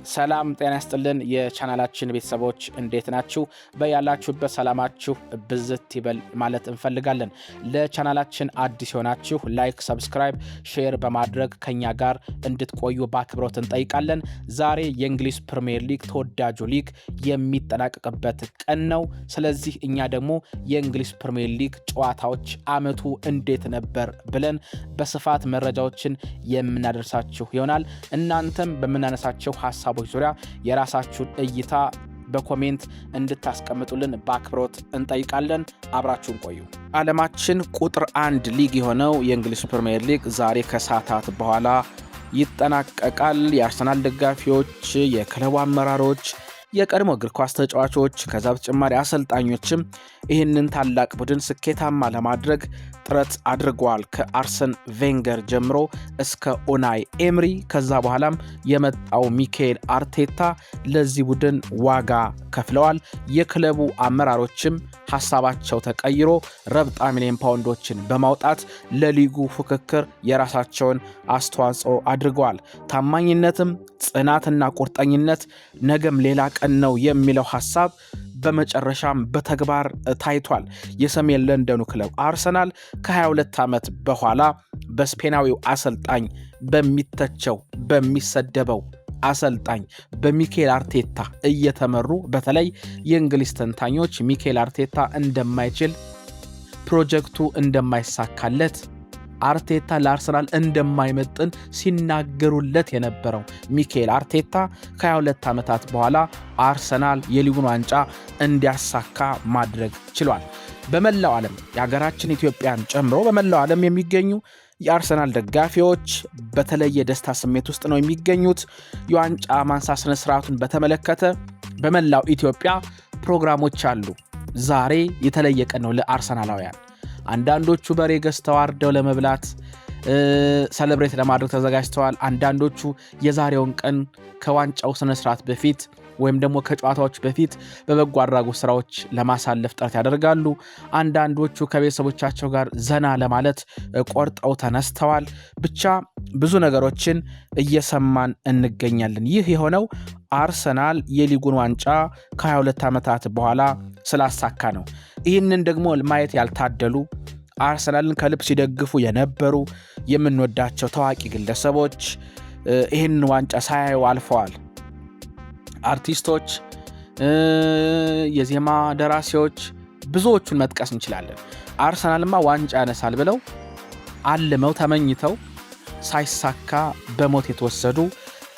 ሰላም ጤና ይስጥልን የቻናላችን ቤተሰቦች እንዴት ናችሁ? በያላችሁበት ሰላማችሁ ብዝት ይበል ማለት እንፈልጋለን። ለቻናላችን አዲስ ሆናችሁ ላይክ፣ ሰብስክራይብ፣ ሼር በማድረግ ከኛ ጋር እንድትቆዩ በአክብሮት እንጠይቃለን። ዛሬ የእንግሊዝ ፕሪሚየር ሊግ ተወዳጁ ሊግ የሚጠናቀቅበት ቀን ነው። ስለዚህ እኛ ደግሞ የእንግሊዝ ፕሪሚየር ሊግ ጨዋታዎች አመቱ እንዴት ነበር ብለን በስፋት መረጃዎችን የምናደርሳችሁ ይሆናል። እናንተም በመናነሳቸው ሐሳቦች ዙሪያ የራሳችሁን እይታ በኮሜንት እንድታስቀምጡልን በአክብሮት እንጠይቃለን። አብራችሁን ቆዩ። ዓለማችን ቁጥር 1 ሊግ የሆነው የእንግሊዝ ፕሪሚየር ሊግ ዛሬ ከሰዓታት በኋላ ይጠናቀቃል። የአርሰናል ደጋፊዎች፣ የክለቡ አመራሮች፣ የቀድሞ እግር ኳስ ተጫዋቾች ከዛ በተጨማሪ አሰልጣኞችም ይህንን ታላቅ ቡድን ስኬታማ ለማድረግ ጥረት አድርገዋል። ከአርሰን ቬንገር ጀምሮ እስከ ኡናይ ኤምሪ ከዛ በኋላም የመጣው ሚካኤል አርቴታ ለዚህ ቡድን ዋጋ ከፍለዋል። የክለቡ አመራሮችም ሐሳባቸው ተቀይሮ ረብጣ ሚሊዮን ፓውንዶችን በማውጣት ለሊጉ ፉክክር የራሳቸውን አስተዋጽኦ አድርገዋል። ታማኝነትም ጽናትና ቁርጠኝነት ነገም ሌላ ቀን ነው የሚለው ሐሳብ በመጨረሻም በተግባር ታይቷል። የሰሜን ለንደኑ ክለብ አርሰናል ከ22 ዓመት በኋላ በስፔናዊው አሰልጣኝ በሚተቸው በሚሰደበው አሰልጣኝ በሚካኤል አርቴታ እየተመሩ በተለይ የእንግሊዝ ተንታኞች ሚካኤል አርቴታ እንደማይችል፣ ፕሮጀክቱ እንደማይሳካለት፣ አርቴታ ለአርሰናል እንደማይመጥን ሲናገሩለት የነበረው ሚካኤል አርቴታ ከ22 ዓመታት በኋላ አርሰናል የሊጉን ዋንጫ እንዲያሳካ ማድረግ ችሏል። በመላው ዓለም የሀገራችን ኢትዮጵያን ጨምሮ በመላው ዓለም የሚገኙ የአርሰናል ደጋፊዎች በተለየ ደስታ ስሜት ውስጥ ነው የሚገኙት። የዋንጫ ማንሳት ስነ ስርዓቱን በተመለከተ በመላው ኢትዮጵያ ፕሮግራሞች አሉ። ዛሬ የተለየ ቀን ነው ለአርሰናላውያን። አንዳንዶቹ በሬ ገዝተው አርደው ለመብላት ሰለብሬት ለማድረግ ተዘጋጅተዋል። አንዳንዶቹ የዛሬውን ቀን ከዋንጫው ስነ ስርዓት በፊት ወይም ደግሞ ከጨዋታዎች በፊት በበጎ አድራጎት ስራዎች ለማሳለፍ ጥረት ያደርጋሉ። አንዳንዶቹ ከቤተሰቦቻቸው ጋር ዘና ለማለት ቆርጠው ተነስተዋል። ብቻ ብዙ ነገሮችን እየሰማን እንገኛለን። ይህ የሆነው አርሰናል የሊጉን ዋንጫ ከ22 ዓመታት በኋላ ስላሳካ ነው። ይህንን ደግሞ ማየት ያልታደሉ አርሰናልን ከልብ ሲደግፉ የነበሩ የምንወዳቸው ታዋቂ ግለሰቦች ይህንን ዋንጫ ሳያዩ አልፈዋል። አርቲስቶች፣ የዜማ ደራሲዎች ብዙዎቹን መጥቀስ እንችላለን። አርሰናልማ ዋንጫ ያነሳል ብለው አልመው ተመኝተው ሳይሳካ በሞት የተወሰዱ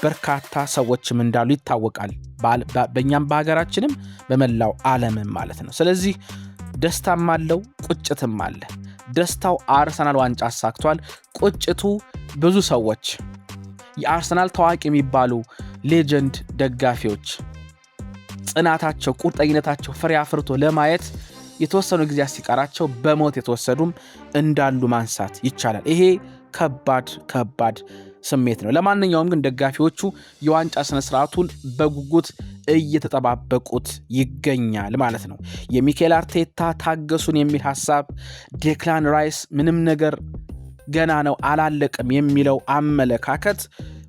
በርካታ ሰዎችም እንዳሉ ይታወቃል። በእኛም በሀገራችንም በመላው ዓለምም ማለት ነው። ስለዚህ ደስታም አለው፣ ቁጭትም አለ። ደስታው አርሰናል ዋንጫ አሳክቷል። ቁጭቱ ብዙ ሰዎች የአርሰናል ታዋቂ የሚባሉ ሌጀንድ ደጋፊዎች ጽናታቸው፣ ቁርጠኝነታቸው ፍሬ አፍርቶ ለማየት የተወሰኑ ጊዜ ሲቀራቸው በሞት የተወሰዱም እንዳሉ ማንሳት ይቻላል። ይሄ ከባድ ስሜት ነው። ለማንኛውም ግን ደጋፊዎቹ የዋንጫ ስነ ስርዓቱን በጉጉት እየተጠባበቁት ይገኛል ማለት ነው። የሚካኤል አርቴታ ታገሱን የሚል ሐሳብ፣ ዴክላን ራይስ ምንም ነገር ገና ነው አላለቅም የሚለው አመለካከት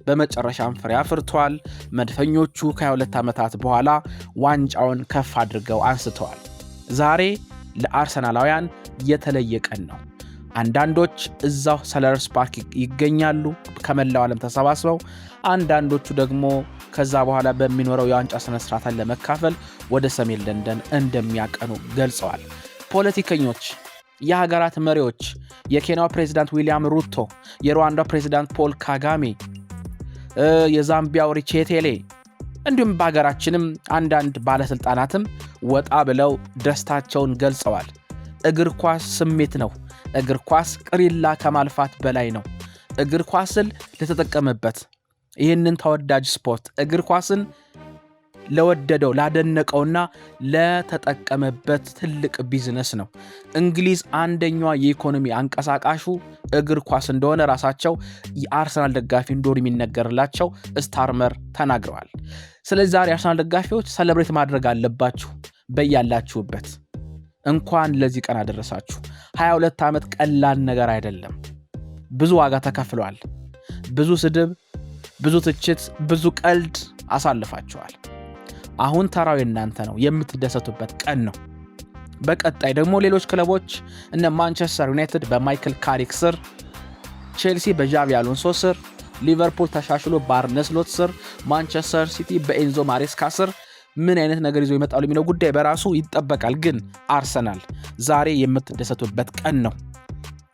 በመጨረሻም ፍሬ አፍርቷል። መድፈኞቹ ከ22 ዓመታት በኋላ ዋንጫውን ከፍ አድርገው አንስተዋል። ዛሬ ለአርሰናላውያን የተለየ ቀን ነው። አንዳንዶች እዛው ሰለርስ ፓርክ ይገኛሉ ከመላው ዓለም ተሰባስበው፣ አንዳንዶቹ ደግሞ ከዛ በኋላ በሚኖረው የዋንጫ ስነ ስርዓትን ለመካፈል ወደ ሰሜን ለንደን እንደሚያቀኑ ገልጸዋል። ፖለቲከኞች፣ የሀገራት መሪዎች፣ የኬንያው ፕሬዚዳንት ዊሊያም ሩቶ፣ የሩዋንዳው ፕሬዚዳንት ፖል ካጋሜ፣ የዛምቢያው ሪቼቴሌ እንዲሁም በሀገራችንም አንዳንድ ባለስልጣናትም ወጣ ብለው ደስታቸውን ገልጸዋል። እግር ኳስ ስሜት ነው። እግር ኳስ ቅሪላ ከማልፋት በላይ ነው። እግር ኳስን ለተጠቀመበት ይህንን ተወዳጅ ስፖርት እግር ኳስን ለወደደው ላደነቀውና ለተጠቀመበት ትልቅ ቢዝነስ ነው። እንግሊዝ አንደኛዋ የኢኮኖሚ አንቀሳቃሹ እግር ኳስ እንደሆነ ራሳቸው የአርሰናል ደጋፊ እንደሆኑ የሚነገርላቸው ስታርመር ተናግረዋል። ስለዚህ ዛሬ አርሰናል ደጋፊዎች ሰለብሬት ማድረግ አለባችሁ በያላችሁበት። እንኳን ለዚህ ቀን አደረሳችሁ። 22 ዓመት ቀላል ነገር አይደለም። ብዙ ዋጋ ተከፍሏል። ብዙ ስድብ፣ ብዙ ትችት፣ ብዙ ቀልድ አሳልፋችኋል። አሁን ተራው እናንተ ነው፣ የምትደሰቱበት ቀን ነው። በቀጣይ ደግሞ ሌሎች ክለቦች እነ ማንቸስተር ዩናይትድ በማይክል ካሪክ ስር፣ ቼልሲ በዣቪ አሎንሶ ስር፣ ሊቨርፑል ተሻሽሎ በአርነ ስሎት ስር፣ ማንቸስተር ሲቲ በኤንዞ ማሬስካ ስር ምን አይነት ነገር ይዞ ይመጣሉ የሚለው ጉዳይ በራሱ ይጠበቃል። ግን አርሰናል ዛሬ የምትደሰቱበት ቀን ነው።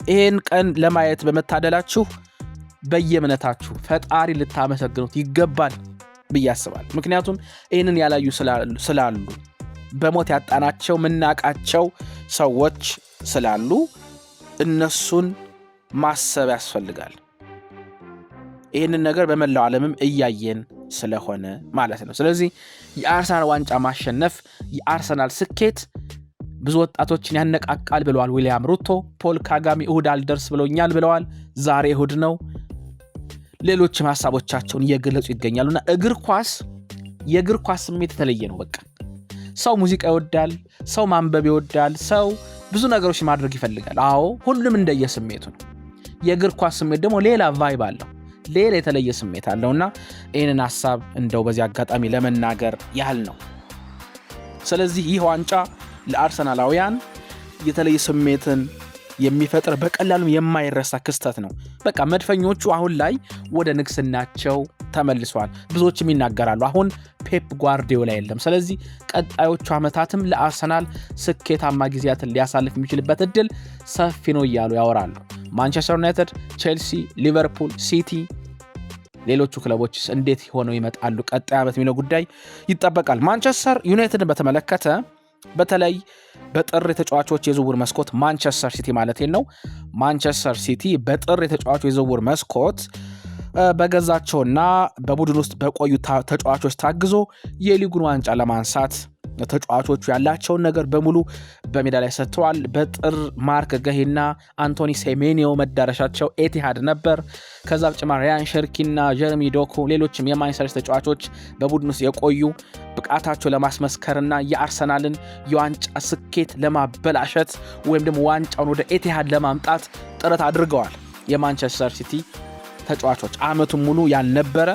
ይህን ቀን ለማየት በመታደላችሁ በየእምነታችሁ ፈጣሪ ልታመሰግኑት ይገባል ብዬ አስባለሁ። ምክንያቱም ይህንን ያላዩ ስላሉ በሞት ያጣናቸው ምናቃቸው ሰዎች ስላሉ እነሱን ማሰብ ያስፈልጋል። ይህንን ነገር በመላው ዓለምም እያየን ስለሆነ ማለት ነው። ስለዚህ የአርሰናል ዋንጫ ማሸነፍ የአርሰናል ስኬት ብዙ ወጣቶችን ያነቃቃል ብለዋል ዊሊያም ሩቶ። ፖል ካጋሚ እሁድ አልደርስ ብለውኛል ብለዋል። ዛሬ እሁድ ነው። ሌሎችም ሀሳቦቻቸውን እየገለጹ ይገኛሉና የእግር ኳስ ስሜት የተለየ ነው። በቃ ሰው ሙዚቃ ይወዳል፣ ሰው ማንበብ ይወዳል፣ ሰው ብዙ ነገሮች ማድረግ ይፈልጋል። አዎ ሁሉም እንደየስሜቱ ነው። የእግር ኳስ ስሜት ደግሞ ሌላ ቫይብ አለው፣ ሌላ የተለየ ስሜት አለውና ይህንን ሀሳብ እንደው በዚህ አጋጣሚ ለመናገር ያህል ነው። ስለዚህ ይህ ዋንጫ ለአርሰናላውያን የተለየ ስሜትን የሚፈጥር በቀላሉም የማይረሳ ክስተት ነው። በቃ መድፈኞቹ አሁን ላይ ወደ ንግስናቸው ተመልሰዋል። ብዙዎችም ይናገራሉ አሁን ፔፕ ጓርዲዮላ የለም። ስለዚህ ቀጣዮቹ ዓመታትም ለአርሰናል ስኬታማ ጊዜያትን ሊያሳልፍ የሚችልበት እድል ሰፊ ነው እያሉ ያወራሉ። ማንቸስተር ዩናይትድ፣ ቼልሲ፣ ሊቨርፑል፣ ሲቲ ሌሎቹ ክለቦች እንዴት ሆነው ይመጣሉ ቀጣይ ዓመት የሚለው ጉዳይ ይጠበቃል። ማንቸስተር ዩናይትድን በተመለከተ በተለይ በጥር የተጫዋቾች የዝውውር መስኮት ማንቸስተር ሲቲ ማለት ነው። ማንቸስተር ሲቲ በጥር የተጫዋቾች የዝውውር መስኮት በገዛቸውና በቡድን ውስጥ በቆዩ ተጫዋቾች ታግዞ የሊጉን ዋንጫ ለማንሳት ተጫዋቾቹ ያላቸውን ነገር በሙሉ በሜዳ ላይ ሰጥተዋል። በጥር ማርክ ገሂና አንቶኒ ሴሜኒዮ መዳረሻቸው ኤቲሃድ ነበር። ከዛ በተጨማሪ ራያን ሸርኪና ጀረሚ ዶኩ ሌሎችም የማንቸስተር ተጫዋቾች በቡድን ውስጥ የቆዩ ብቃታቸው ለማስመስከርና የአርሰናልን የዋንጫ ስኬት ለማበላሸት ወይም ደግሞ ዋንጫውን ወደ ኤቲሃድ ለማምጣት ጥረት አድርገዋል። የማንቸስተር ሲቲ ተጫዋቾች ዓመቱን ሙሉ ያልነበረ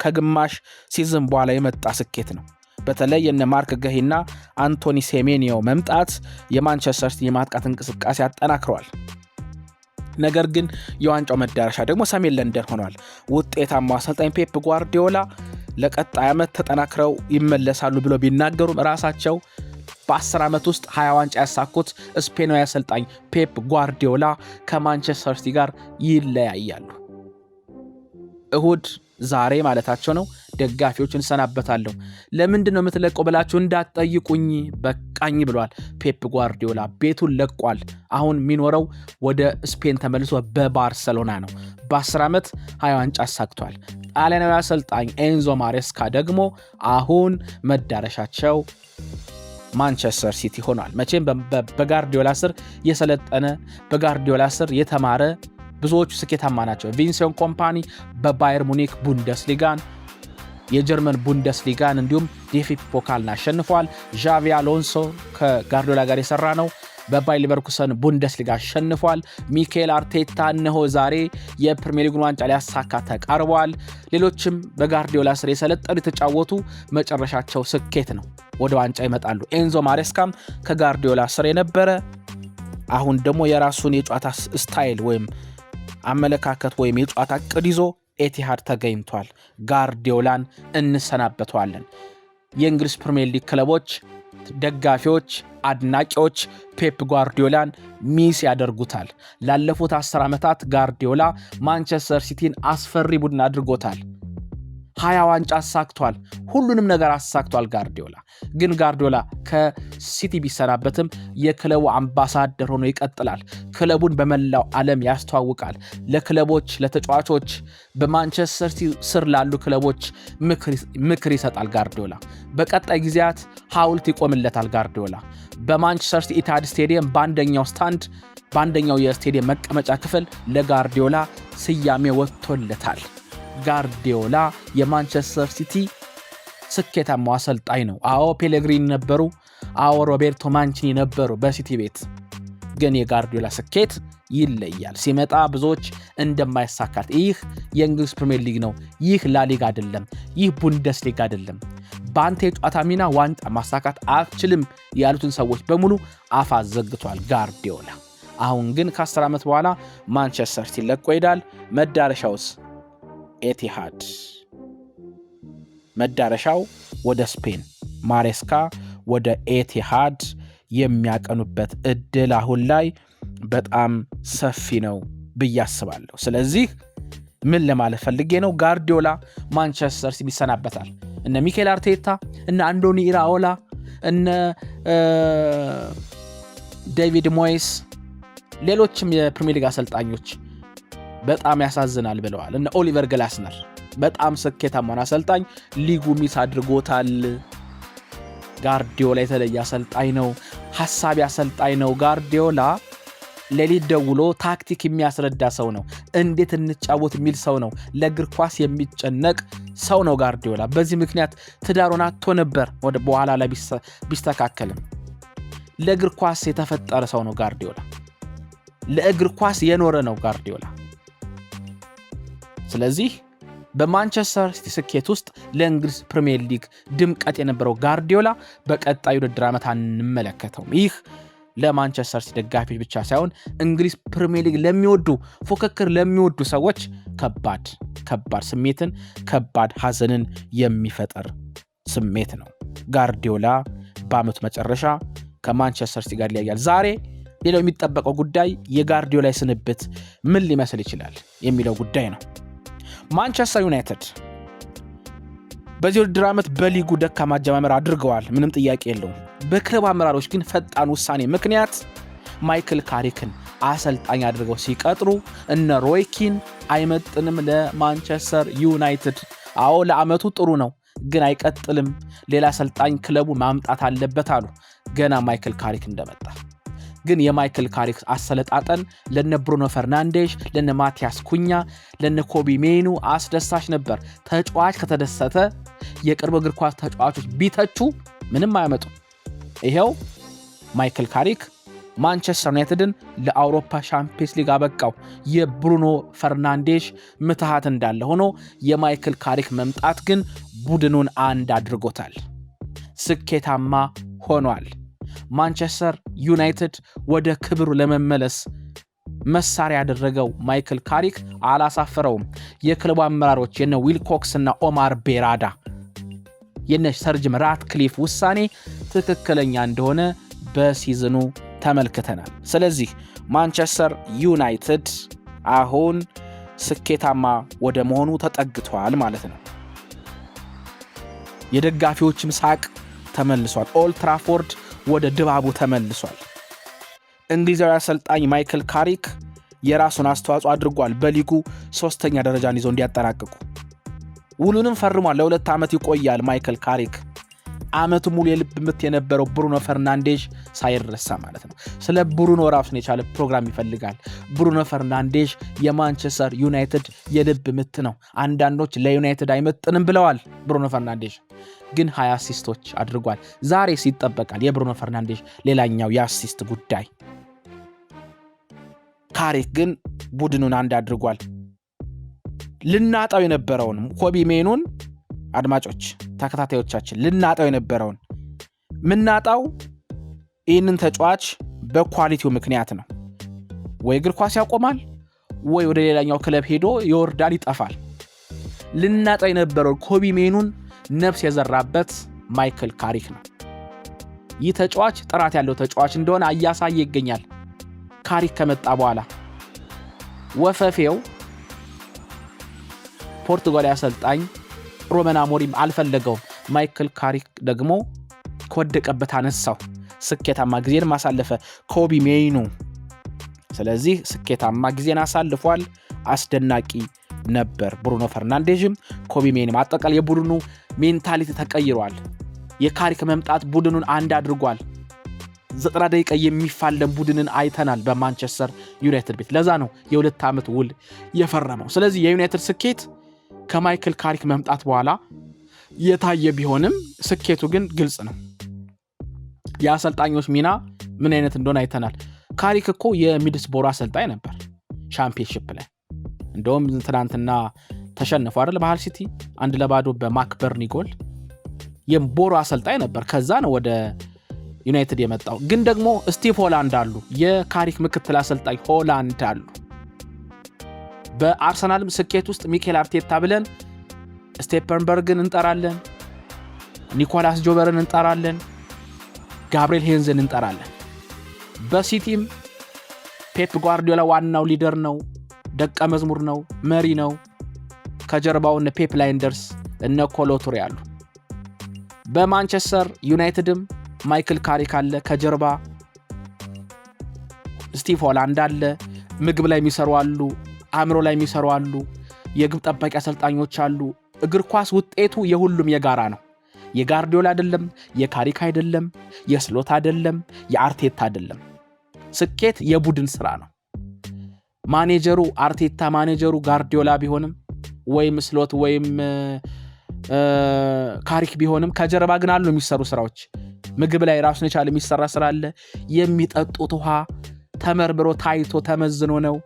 ከግማሽ ሲዝን በኋላ የመጣ ስኬት ነው። በተለይ የነ ማርክ ገሂና አንቶኒ ሴሜኒዮ መምጣት የማንቸስተር ሲቲ የማጥቃት እንቅስቃሴ አጠናክረዋል። ነገር ግን የዋንጫው መዳረሻ ደግሞ ሰሜን ለንደን ሆኗል። ውጤታማው አሰልጣኝ ፔፕ ጓርዲዮላ ለቀጣይ ዓመት ተጠናክረው ይመለሳሉ ብሎ ቢናገሩም ራሳቸው በ10 ዓመት ውስጥ 20 ዋንጫ ያሳኩት ስፔናዊ አሰልጣኝ ፔፕ ጓርዲዮላ ከማንቸስተር ሲቲ ጋር ይለያያሉ። እሁድ ዛሬ ማለታቸው ነው። ደጋፊዎችን ሰናበታለሁ፣ ለምንድን ነው የምትለቀው ብላችሁ እንዳትጠይቁኝ በቃኝ ብሏል ፔፕ ጓርዲዮላ። ቤቱን ለቋል። አሁን የሚኖረው ወደ ስፔን ተመልሶ በባርሰሎና ነው። በ10 ዓመት 20 ዋንጫ አሳክቷል። ጣሊያናዊ አሰልጣኝ ኤንዞ ማሬስካ ደግሞ አሁን መዳረሻቸው ማንቸስተር ሲቲ ሆኗል። መቼም በጋርዲዮላ ስር የሰለጠነ በጋርዲዮላ ስር የተማረ ብዙዎቹ ስኬታማ ናቸው። ቪንሲዮን ኮምፓኒ በባየር ሙኒክ ቡንደስሊጋን፣ የጀርመን ቡንደስሊጋን እንዲሁም ዲኤፍቢ ፖካልን አሸንፏል። ዣቪ አሎንሶ ከጋርዲዮላ ጋር የሰራ ነው። በባየር ሊቨርኩሰን ቡንደስሊጋ አሸንፏል። ሚኬል አርቴታ እነሆ ዛሬ የፕሪሚየር ሊጉን ዋንጫ ሊያሳካ ተቃርበዋል። ሌሎችም በጋርዲዮላ ስር የሰለጠኑ የተጫወቱ መጨረሻቸው ስኬት ነው፣ ወደ ዋንጫ ይመጣሉ። ኤንዞ ማሬስካም ከጋርዲዮላ ስር የነበረ አሁን ደግሞ የራሱን የጨዋታ ስታይል ወይም አመለካከት ወይም የጨዋታ ዕቅድ ይዞ ኤቲሃድ ተገኝቷል። ጋርዲዮላን እንሰናበተዋለን። የእንግሊዝ ፕሪሚየር ሊግ ክለቦች ደጋፊዎች፣ አድናቂዎች ፔፕ ጓርዲዮላን ሚስ ያደርጉታል። ላለፉት 10 ዓመታት ጋርዲዮላ ማንቸስተር ሲቲን አስፈሪ ቡድን አድርጎታል። 20 ዋንጫ አሳክቷል። ሁሉንም ነገር አሳክቷል ጋርዲዮላ። ግን ጋርዲዮላ ከሲቲ ቢሰናበትም የክለቡ አምባሳደር ሆኖ ይቀጥላል። ክለቡን በመላው ዓለም ያስተዋውቃል። ለክለቦች፣ ለተጫዋቾች፣ በማንቸስተር ሲቲ ስር ላሉ ክለቦች ምክር ይሰጣል ጋርዲዮላ። በቀጣይ ጊዜያት ሐውልት ይቆምለታል ጋርዲዮላ። በማንቸስተር ሲቲ ኢቲሃድ ስቴዲየም በአንደኛው የስቴዲየም መቀመጫ ክፍል ለጋርዲዮላ ስያሜ ወጥቶለታል። ጋርዲዮላ የማንቸስተር ሲቲ ስኬታማው አሰልጣኝ ነው። አዎ ፔሌግሪኒ ነበሩ፣ አዎ ሮቤርቶ ማንቺኒ ነበሩ በሲቲ ቤት። ግን የጋርዲዮላ ስኬት ይለያል። ሲመጣ ብዙዎች እንደማይሳካት ይህ የእንግሊዝ ፕሪሚየር ሊግ ነው፣ ይህ ላሊጋ አይደለም፣ ይህ ቡንደስሊጋ አይደለም፣ በአንተ የጨዋታ ሚና ዋንጫ ማሳካት አትችልም ያሉትን ሰዎች በሙሉ አፍ አዘግቷል ጋርዲዮላ። አሁን ግን ከ10 ዓመት በኋላ ማንቸስተር ሲቲ ለቆ ይሄዳል። መዳረሻውስ ኤቲሃድ፣ መዳረሻው ወደ ስፔን ማሬስካ ወደ ኤቲሃድ የሚያቀኑበት እድል አሁን ላይ በጣም ሰፊ ነው ብዬ አስባለሁ። ስለዚህ ምን ለማለት ፈልጌ ነው፣ ጋርዲዮላ ማንቸስተር ሲቲ ይሰናበታል። እነ ሚኬል አርቴታ፣ እነ አንዶኒ ኢራኦላ፣ እነ ዴቪድ ሞይስ፣ ሌሎችም የፕሪሚየር ሊግ አሰልጣኞች በጣም ያሳዝናል ብለዋል። እነ ኦሊቨር ግላስነር በጣም ስኬታማ አሰልጣኝ፣ ሊጉ ሚስ አድርጎታል። ጋርዲዮላ የተለየ አሰልጣኝ ነው፣ ሐሳቢ አሰልጣኝ ነው። ጋርዲዮላ ሌሊት ደውሎ ታክቲክ የሚያስረዳ ሰው ነው፣ እንዴት እንጫወት የሚል ሰው ነው፣ ለእግር ኳስ የሚጨነቅ ሰው ነው ጋርዲዮላ። በዚህ ምክንያት ትዳሩን አጥቶ ነበር፣ ወደ በኋላ ላይ ቢስተካከልም ለእግር ኳስ የተፈጠረ ሰው ነው ጋርዲዮላ። ለእግር ኳስ የኖረ ነው ጋርዲዮላ። ስለዚህ በማንቸስተር ሲቲ ስኬት ውስጥ ለእንግሊዝ ፕሪሚየር ሊግ ድምቀት የነበረው ጋርዲዮላ በቀጣዩ ውድድር ዓመት አንመለከተውም። ይህ ለማንቸስተር ሲቲ ደጋፊዎች ብቻ ሳይሆን እንግሊዝ ፕሪሚየር ሊግ ለሚወዱ ፉክክር ለሚወዱ ሰዎች ከባድ ስሜትን ከባድ ሐዘንን የሚፈጠር ስሜት ነው። ጋርዲዮላ በዓመቱ መጨረሻ ከማንቸስተር ሲቲ ጋር ይለያያል። ዛሬ ሌላው የሚጠበቀው ጉዳይ የጋርዲዮላ ስንብት ምን ሊመስል ይችላል የሚለው ጉዳይ ነው። ማንቸስተር ዩናይትድ በዚህ ውድድር ዓመት በሊጉ ደካማ አጀማመር አድርገዋል፣ ምንም ጥያቄ የለውም። በክለብ አመራሮች ግን ፈጣን ውሳኔ ምክንያት ማይክል ካሪክን አሰልጣኝ አድርገው ሲቀጥሩ እነ ሮይ ኪን አይመጥንም ለማንቸስተር ዩናይትድ። አዎ ለዓመቱ ጥሩ ነው ግን አይቀጥልም፣ ሌላ አሰልጣኝ ክለቡ ማምጣት አለበት አሉ ገና ማይክል ካሪክ እንደመጣ። ግን የማይክል ካሪክ አሰለጣጠን ለነ ብሩኖ ፈርናንዴሽ፣ ለነ ማቲያስ ኩኛ፣ ለነ ኮቢ ሜኑ አስደሳች ነበር። ተጫዋች ከተደሰተ የቅርብ እግር ኳስ ተጫዋቾች ቢተቹ ምንም አያመጡ። ይሄው ማይክል ካሪክ ማንቸስተር ዩናይትድን ለአውሮፓ ሻምፒየንስ ሊግ አበቃው። የብሩኖ ፈርናንዴሽ ምትሃት እንዳለ ሆኖ የማይክል ካሪክ መምጣት ግን ቡድኑን አንድ አድርጎታል፣ ስኬታማ ሆኗል። ማንቸስተር ዩናይትድ ወደ ክብሩ ለመመለስ መሳሪያ ያደረገው ማይክል ካሪክ አላሳፈረውም። የክለቡ አመራሮች የነ ዊልኮክስ እና ኦማር ቤራዳ የነ ሰር ጂም ራትክሊፍ ውሳኔ ትክክለኛ እንደሆነ በሲዝኑ ተመልክተናል። ስለዚህ ማንቸስተር ዩናይትድ አሁን ስኬታማ ወደ መሆኑ ተጠግቷል ማለት ነው። የደጋፊዎችም ሳቅ ተመልሷል። ኦልድ ትራፎርድ ወደ ድባቡ ተመልሷል። እንግሊዛዊ አሰልጣኝ ማይክል ካሪክ የራሱን አስተዋጽኦ አድርጓል በሊጉ 3ኛ ደረጃን ይዘው እንዲያጠናቅቁ። ውሉንም ፈርሟል። ለ2 ዓመት ይቆያል ማይክል ካሪክ። ዓመቱ ሙሉ የልብ ምት የነበረው ብሩኖ ፈርናንዴሽ ሳይረሳ ማለት ነው። ስለ ብሩኖ ራሱን የቻለ ፕሮግራም ይፈልጋል። ብሩኖ ፈርናንዴሽ የማንቸስተር ዩናይትድ የልብ ምት ነው። አንዳንዶች ለዩናይትድ አይመጥንም ብለዋል። ብሩኖ ፈርናንዴሽ ግን 20 አሲስቶች አድርጓል። ዛሬ ሲጠበቃል የብሩኖ ፈርናንዴሽ ሌላኛው የአሲስት ጉዳይ። ካሪክ ግን ቡድኑን አንድ አድርጓል። ልናጣው የነበረውን ኮቢ ሜኑን አድማጮች ተከታታዮቻችን ልናጣው የነበረውን ምናጣው ይህንን ተጫዋች በኳሊቲው ምክንያት ነው። ወይ እግር ኳስ ያቆማል ወይ ወደ ሌላኛው ክለብ ሄዶ ይወርዳል፣ ይጠፋል። ልናጣው የነበረው ኮቢ ሜኑን ነፍስ የዘራበት ማይክል ካሪክ ነው። ይህ ተጫዋች ጥራት ያለው ተጫዋች እንደሆነ እያሳየ ይገኛል። ካሪክ ከመጣ በኋላ ወፈፌው ፖርቱጋላዊ አሰልጣኝ ሩበን አሞሪም አልፈለገውም። ማይክል ካሪክ ደግሞ ከወደቀበት አነሳው፣ ስኬታማ ጊዜን ማሳለፈ ኮቢ ሜኑ። ስለዚህ ስኬታማ ጊዜን አሳልፏል። አስደናቂ ነበር። ብሩኖ ፈርናንዴሽም ኮቢ ሜኑም አጠቃላይ የቡድኑ ሜንታሊቲ ተቀይሯል። የካሪክ መምጣት ቡድኑን አንድ አድርጓል። 90 ደቂቃ የሚፋለም ቡድንን አይተናል በማንቸስተር ዩናይትድ ቤት። ለዛ ነው የ2 ዓመት ውል የፈረመው። ስለዚህ የዩናይትድ ስኬት ከማይክል ካሪክ መምጣት በኋላ የታየ ቢሆንም ስኬቱ ግን ግልጽ ነው። የአሰልጣኞች ሚና ምን አይነት እንደሆነ አይተናል። ካሪክ እኮ የሚድልስቦሮ አሰልጣኝ ነበር ሻምፒዮንሺፕ ላይ እንደውም ትናንትና ተሸነፉ አይደል በሃል ሲቲ 1-0 በማክበርኒ ጎል የቦሮ አሰልጣኝ ነበር ከዛ ነው ወደ ዩናይትድ የመጣው ግን ደግሞ ስቲቭ ሆላንድ አሉ የካሪክ ምክትል አሰልጣኝ ሆላንድ አሉ በአርሰናልም ስኬት ውስጥ ሚኬል አርቴታ ብለን ስቴፐንበርግን እንጠራለን ኒኮላስ ጆበርን እንጠራለን ጋብሪኤል ሄንዝን እንጠራለን በሲቲም ፔፕ ጓርዲዮላ ዋናው ሊደር ነው ደቀ መዝሙር ነው መሪ ነው ከጀርባው እነ ፔፕ ላይንደርስ እነ ኮሎቱሪ አሉ በማንቸስተር ዩናይትድም ማይክል ካሪክ አለ ከጀርባ ስቲቭ ሆላንድ አለ ምግብ ላይ የሚሰሩ አሉ አእምሮ ላይ የሚሰሩ አሉ የግብ ጠባቂ አሰልጣኞች አሉ እግር ኳስ ውጤቱ የሁሉም የጋራ ነው የጋርዲዮላ አይደለም የካሪክ አይደለም የስሎት አይደለም የአርቴታ አይደለም ስኬት የቡድን ስራ ነው ማኔጀሩ አርቴታ ማኔጀሩ ጋርዲዮላ ቢሆንም ወይም ስሎት ወይም ካሪክ ቢሆንም ከጀርባ ግን አሉ የሚሰሩ ስራዎች ምግብ ላይ ራሱን የቻለ የሚሰራ ስራ አለ የሚጠጡት ውሃ ተመርምሮ ታይቶ ተመዝኖ ነው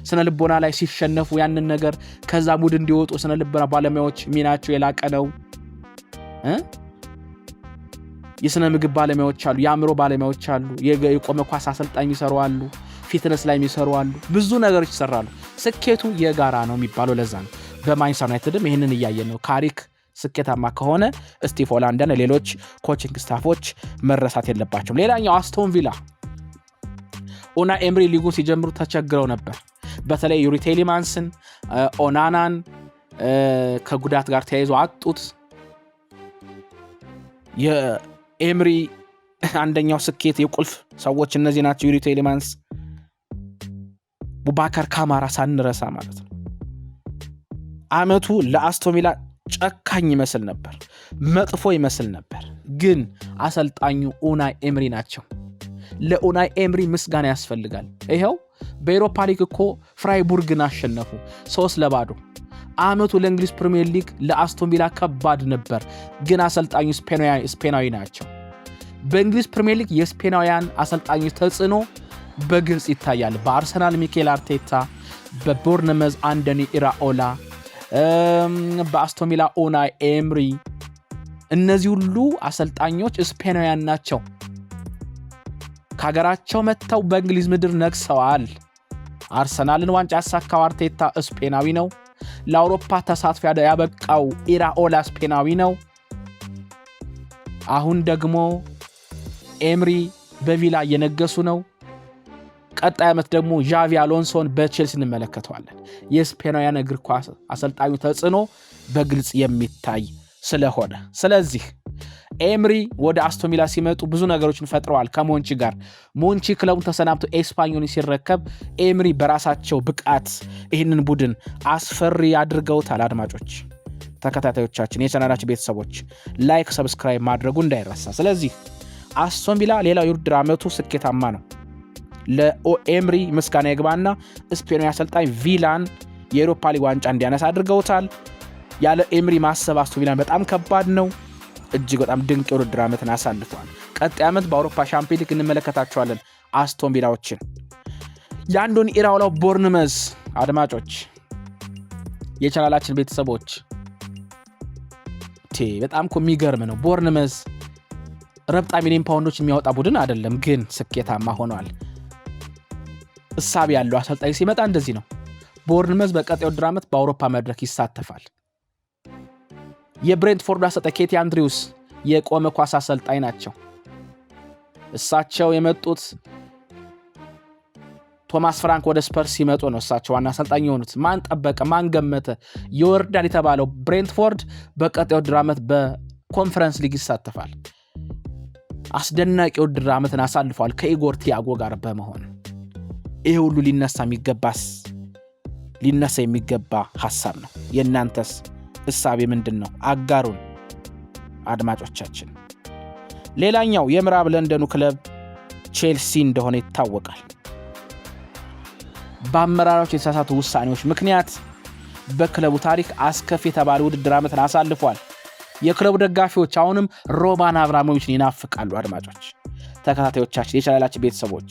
ስነ ልቦና ላይ ሲሸነፉ ያንን ነገር ከዛ ሙድ እንዲወጡ ስነ ልቦና ባለሙያዎች ሚናቸው የላቀ ነው የስነ ምግብ ባለሙያዎች አሉ የአእምሮ ባለሙያዎች አሉ የቆመ ኳስ አሰልጣኝ ይሰሩ አሉ ፊትነስ ላይ የሚሰሩ አሉ ብዙ ነገሮች ይሰራሉ ስኬቱ የጋራ ነው የሚባለው ለዛ ነው በማንቸስተር ዩናይትድም ይሄንን ያያየን ነው ካሪክ ስኬታማ ከሆነ ስቲቭ ሆላንድና ሌሎች ኮቺንግ ስታፎች መረሳት የለባቸውም ሌላኛው አስቶን ቪላ ኡናይ ኤምሪ ሊጉን ሲጀምሩ ተቸግረው ነበር በተለይ ዩሪ ቴሊማንስን ኦናናን ከጉዳት ጋር ተያይዞ አጡት የኤምሪ አንደኛው ስኬት የቁልፍ ሰዎች እነዚህ ናቸው ዩሪ ቴሊማንስ ቡባከር ካማራ ሳንረሳ ማለት ነው አመቱ ለአስቶን ቪላ ጨካኝ ይመስል ነበር መጥፎ ይመስል ነበር ግን አሰልጣኙ ኡናይ ኤምሪ ናቸው ለኡናይ ኤምሪ ምስጋና ያስፈልጋል ይሄው በኤሮፓ ሊግ እኮ ፍራይቡርግን አሸነፉ 3-0 አመቱ ለእንግሊዝ ፕሪሚየር ሊግ ለአስቶን ቪላ ከባድ ነበር ግን አሰልጣኙ ስፔናዊ ናቸው በእንግሊዝ ፕሪሚየር ሊግ የስፔናውያን አሰልጣኞች ተጽዕኖ በግልጽ ይታያል በአርሰናል ሚኬል አርቴታ በቦርንመዝ አንደኒ ኢራኦላ በአስቶን ቪላ ኡናይ ኤምሪ እነዚህ ሁሉ አሰልጣኞች ስፔናውያን ናቸው ከሀገራቸው መጥተው በእንግሊዝ ምድር ነግሰዋል አርሰናልን ዋንጫ ያሳካው አርቴታ ስፔናዊ ነው ለአውሮፓ ተሳትፎ ያበቃው ኢራኦላ ስፔናዊ ነው አሁን ደግሞ ኤምሪ በቪላ እየነገሱ ነው ቀጣይ ዓመት ደግሞ ዣቪ አሎንሶን በቼልሲ እንመለከተዋለን የስፔናውያን እግር ኳስ አሰልጣኙ ተጽዕኖ በግልጽ የሚታይ ስለሆነ ስለዚህ ኤምሪ ወደ አስቶን ቪላ ሲመጡ ብዙ ነገሮችን ፈጥረዋል ከሞንቺ ጋር ሞንቺ ክለቡን ተሰናብቶ ኤስፓኞሊ ሲረከብ ኤምሪ በራሳቸው ብቃት ይህንን ቡድን አስፈሪ አድርገውታል አድማጮች ተከታታዮቻችን የቻናላችን ቤተሰቦች ላይክ ሰብስክራይብ ማድረጉ እንዳይረሳ ስለዚህ አስቶን ቪላ ሌላው የውድድር ዓመቱ ስኬታማ ነው ለኤምሪ ምስጋና ይግባና ስፔናዊ አሰልጣኝ ቪላን የአውሮፓ ሊግ ዋንጫ እንዲያነሳ አድርገውታል ያለ ኤምሪ ማሰብ አስቶን ቪላን በጣም ከባድ ነው እጅግ በጣም ድንቅ የውድድር ዓመትን አሳልፈዋል ቀጣይ ዓመት በአውሮፓ ሻምፒዮንስ ሊግ እንመለከታቸዋለን አስቶን ቪላዎችን ያንዶኒ ኢራኦላው ቦርንመዝ አድማጮች የቻናላችን ቤተሰቦች በጣም እኮ የሚገርም ነው ቦርንመዝ ረብጣ ሚሊዮን ፓውንዶች የሚያወጣ ቡድን አይደለም ግን ስኬታማ ሆኗል እሳብ ያለው አሰልጣኝ ሲመጣ እንደዚህ ነው ቦርንመዝ በቀጣዩ የውድድር ዓመት በአውሮፓ መድረክ ይሳተፋል የብሬንትፎርድ አሰልጣኝ ኬቲ አንድሪውስ የቆመ ኳስ አሰልጣኝ ናቸው እሳቸው የመጡት ቶማስ ፍራንክ ወደ ስፐርስ ሲመጡ ነው እሳቸው ዋና አሰልጣኝ የሆኑት ማን ጠበቀ ማን ገመተ ይወርዳል የተባለው ብሬንትፎርድ በቀጣዩ የውድድር ዓመት በኮንፈረንስ ሊግ ይሳተፋል አስደናቂ የውድድር ዓመትን አሳልፈዋል ከኢጎር ቲያጎ ጋር በመሆን ይሄ ሁሉ ሊነሳ የሚገባ ሐሳብ ነው የእናንተስ እሳቤ ምንድነው አጋሩን አድማጮቻችን ሌላኛው የምዕራብ ለንደኑ ክለብ ቼልሲ እንደሆነ ይታወቃል በአመራሮች የተሳሳቱ ውሳኔዎች ምክንያት በክለቡ ታሪክ አስከፊ የተባለ ውድድር ዓመትን አሳልፏል የክለቡ ደጋፊዎች አሁንም ሮማን አብራሞቪችን ይናፍቃሉ አድማጮች ተከታታዮቻችን የቻናላችን ቤተሰቦች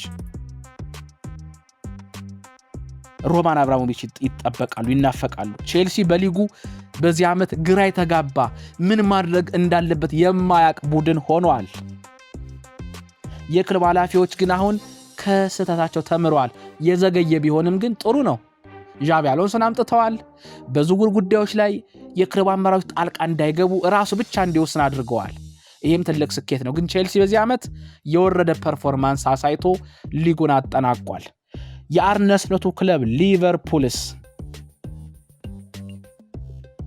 ሮማን አብራሞቪች ይጠበቃሉ፣ ይናፈቃሉ። ቼልሲ በሊጉ በዚህ ዓመት ግራ የተጋባ ምን ማድረግ እንዳለበት የማያውቅ ቡድን ሆኗል። የክለብ ኃላፊዎች ግን አሁን ከስህተታቸው ተምረዋል። የዘገየ ቢሆንም ግን ጥሩ ነው። ዣቪ አሎንሶን አምጥተዋል። በዝውውር ጉዳዮች ላይ የክለብ አመራሮች ጣልቃ እንዳይገቡ ራሱ ብቻ እንዲወስን አድርገዋል። ይህም ትልቅ ስኬት ነው። ግን ቼልሲ በዚህ ዓመት የወረደ ፐርፎርማንስ አሳይቶ ሊጉን አጠናቋል። የአርነ ስሎቱ ክለብ ሊቨርፑልስ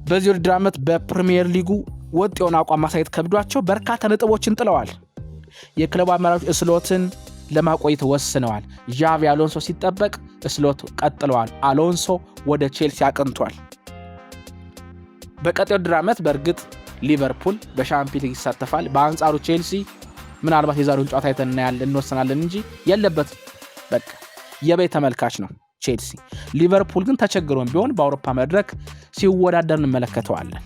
በዚህ ውድድር ዓመት በፕሪሚየር ሊጉ ወጥ የሆነ አቋም ማሳየት ከብዷቸው በርካታ ነጥቦችን ጥለዋል። የክለቡ አመራሮች ስሎትን ለማቆየት ወስነዋል። ዣቪ አሎንሶ ሲጠበቅ ስሎት ቀጥለዋል። አሎንሶ ወደ ቼልሲ አቅንቷል። በቀጣዩ ውድድር ዓመት በእርግጥ ሊቨርፑል በሻምፒዮንስ ሊግ ይሳተፋል። በአንጻሩ ቼልሲ ምናልባት የዛሬውን ጨዋታ አይተን እንወስናለን እንጂ የለበት በቃ የቤት ተመልካች ነው ቼልሲ። ሊቨርፑል ግን ተቸግሮም ቢሆን በአውሮፓ መድረክ ሲወዳደር እንመለከተዋለን።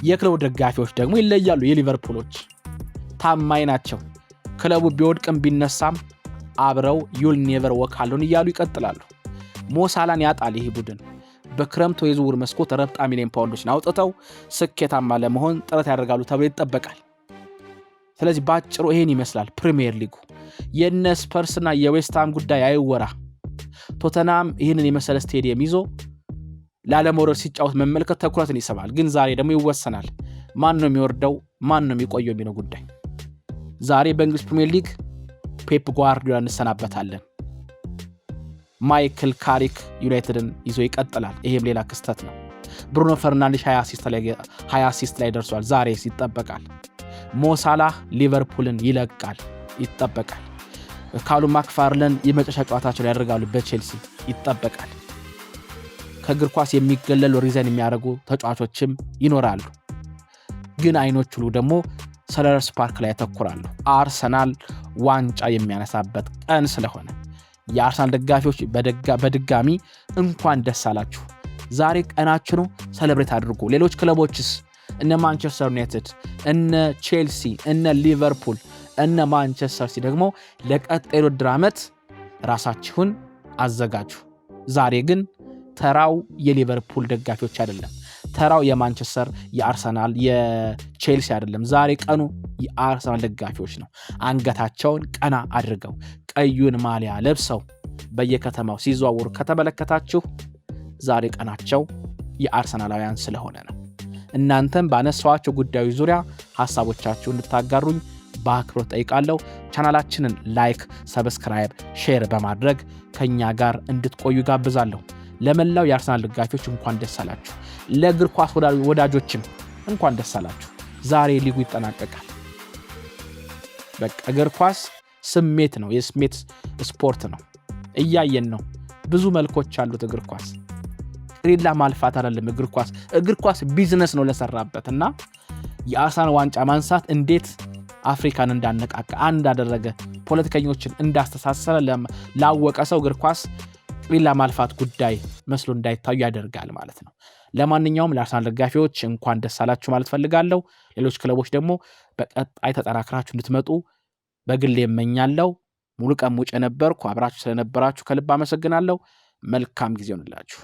የክለቡ ደጋፊዎች ደግሞ ይለያሉ። የሊቨርፑሎች ታማኝ ናቸው። ክለቡ ቢወድቅም ቢነሳም አብረው ዩል ኔቨር ወክ አሎን እያሉ ይቀጥላሉ። ሞሳላን ያጣል ይህ ቡድን። በክረምቱ የዝውውር መስኮት ረብጣ ሚሊዮን ፓውንዶችን አውጥተው ስኬታማ ለመሆን ጥረት ያደርጋሉ ተብሎ ይጠበቃል። ስለዚህ ባጭሩ ይሄን ይመስላል ፕሪሚየር ሊጉ። የነ ስፐርስና የዌስትሃም ጉዳይ አይወራ። ቶተናም ይህንን የመሰለ ስቴዲየም ይዞ ላለመውረድ ሲጫወት መመልከት ትኩረትን ይስባል። ግን ዛሬ ደግሞ ይወሰናል። ማን ነው የሚወርደው፣ ማን ነው የሚቆየው የሚለው ጉዳይ። ዛሬ በእንግሊዝ ፕሪሚየር ሊግ ፔፕ ጓርዲዮላ እንሰናበታለን። ማይክል ካሪክ ዩናይትድን ይዞ ይቀጥላል። ይሄም ሌላ ክስተት ነው። ብሩኖ ፈርናንዴስ 20 አሲስት ላይ ደርሷል። ዛሬ ይጠበቃል። ሞሳላህ ሊቨርፑልን ይለቃል ይጠበቃል። ካሉ ማክፋርለን የመጨረሻ ጨዋታቸውን ያደርጋሉ በቼልሲ ይጠበቃል። ከእግር ኳስ የሚገለሉ ሪዛይን የሚያደርጉ ተጫዋቾችም ይኖራሉ። ግን አይኖች ሁሉ ደግሞ ሰለርስ ፓርክ ላይ ያተኩራሉ። አርሰናል ዋንጫ የሚያነሳበት ቀን ስለሆነ የአርሰናል ደጋፊዎች በድጋሚ እንኳን ደስ አላችሁ። ዛሬ ቀናችሁ ነው፣ ሰለብሬት አድርጉ። ሌሎች ክለቦችስ እነ ማንቸስተር ዩናይትድ፣ እነ ቼልሲ፣ እነ ሊቨርፑል፣ እነ ማንቸስተር ሲቲ ደግሞ ለቀጣዩ ውድድር ዓመት ራሳችሁን አዘጋጁ። ዛሬ ግን ተራው የሊቨርፑል ደጋፊዎች አይደለም፣ ተራው የማንቸስተር፣ የአርሰናል፣ የቼልሲ አይደለም። ዛሬ ቀኑ የአርሰናል ደጋፊዎች ነው። አንገታቸውን ቀና አድርገው ቀዩን ማሊያ ለብሰው በየከተማው ሲዘዋወሩ ከተመለከታችሁ ዛሬ ቀናቸው የአርሰናላውያን ስለሆነ ነው። እናንተም ባነሳዋቸው ጉዳዮች ዙሪያ ሐሳቦቻችሁን እንድታጋሩኝ በአክብሮት ጠይቃለሁ። ቻናላችንን ላይክ፣ ሰብስክራይብ፣ ሼር በማድረግ ከኛ ጋር እንድትቆዩ ጋብዛለሁ። ለመላው የአርሰናል ደጋፊዎች እንኳን ደስ አላችሁ። ለእግር ኳስ ወዳጆችም እንኳን ደስ አላችሁ። ዛሬ ሊጉ ይጠናቀቃል። በቃ እግር ኳስ ስሜት ነው፣ የስሜት ስፖርት ነው። እያየን ነው። ብዙ መልኮች አሉት እግር ኳስ። ቅሪላ ማልፋት አይደለም እግር ኳስ ቢዝነስ ነው ለሰራበት እና የአርሰናል ዋንጫ ማንሳት እንዴት አፍሪካን እንዳነቃቃ እንዳደረገ ፖለቲከኞችን እንዳስተሳሰረ ላወቀ ሰው እግር ኳስ ቅሪላ ማልፋት ጉዳይ መስሎ እንዳይታዩ ያደርጋል ማለት ነው። ለማንኛውም ለአርሰናል ደጋፊዎች እንኳን ደስ አላችሁ ማለት ፈልጋለሁ። ሌሎች ክለቦች ደግሞ በቀጣይ ተጠናክራችሁ እንድትመጡ በግል እመኛለሁ። ሙሉቀን ሙጬ ነበርኩ። አብራችሁ ስለነበራችሁ ከልብ አመሰግናለሁ። መልካም ጊዜ ይሁንላችሁ።